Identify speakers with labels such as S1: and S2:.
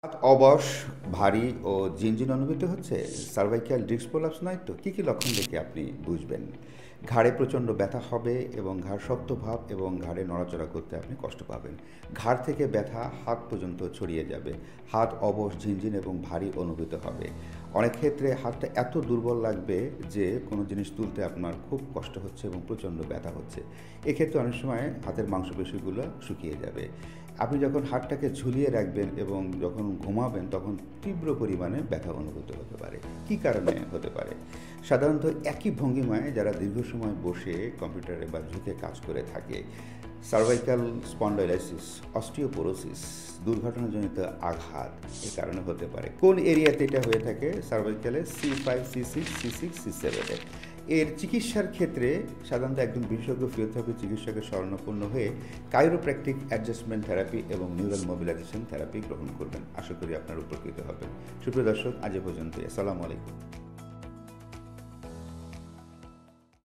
S1: হাত অবশ, ভারী ও ঝিনঝিন অনুভূতি হচ্ছে সার্ভাইকাল ডিস্ক প্রোলাপস নয় তো? কী কী লক্ষণ দেখে আপনি বুঝবেন? ঘাড়ে প্রচণ্ড ব্যথা হবে এবং ঘাড় শক্ত ভাব এবং ঘাড়ে নড়াচড়া করতে আপনি কষ্ট পাবেন। ঘাড় থেকে ব্যথা হাত পর্যন্ত ছড়িয়ে যাবে। হাত অবশ, ঝিনঝিন এবং ভারী অনুভূত হবে। অনেক ক্ষেত্রে হাতটা এত দুর্বল লাগবে যে কোনো জিনিস তুলতে আপনার খুব কষ্ট হচ্ছে এবং প্রচণ্ড ব্যথা হচ্ছে। এক্ষেত্রে অনেক সময় হাতের মাংসপেশিগুলো শুকিয়ে যাবে। আপনি যখন হাতটাকে ঝুলিয়ে রাখবেন এবং যখন ঘুমাবেন তখন তীব্র পরিমাণে ব্যথা অনুভূত হতে পারে। কী কারণে হতে পারে? সাধারণত একই ভঙ্গিমায় যারা দীর্ঘ সময় বসে কম্পিউটারে বা ঝুঁকে কাজ করে থাকে, সার্ভাইকাল স্পন্ডাইলাইসিস, অস্টিওপোরোসিস, দুর্ঘটনাজনিত আঘাত এ কারণে হতে পারে। কোন এরিয়াতে এটা হয়ে থাকে? সার্ভাইকালে C5, C6, C6, C7-এ। এর চিকিৎসার ক্ষেত্রে সাধারণত একজন বিশেষজ্ঞ ফিজিওথেরাপি চিকিৎসকের শরণাপন্ন হয়ে কাইরোপ্র্যাকটিক অ্যাডজাস্টমেন্ট থেরাপি এবং নিউরাল মোবিলাইজেশন থেরাপি গ্রহণ করবেন। আশা করি আপনার উপকৃত হবেন। সুপ্রিয় দর্শক, আজ এ পর্যন্তই। আসসালামু আলাইকুম।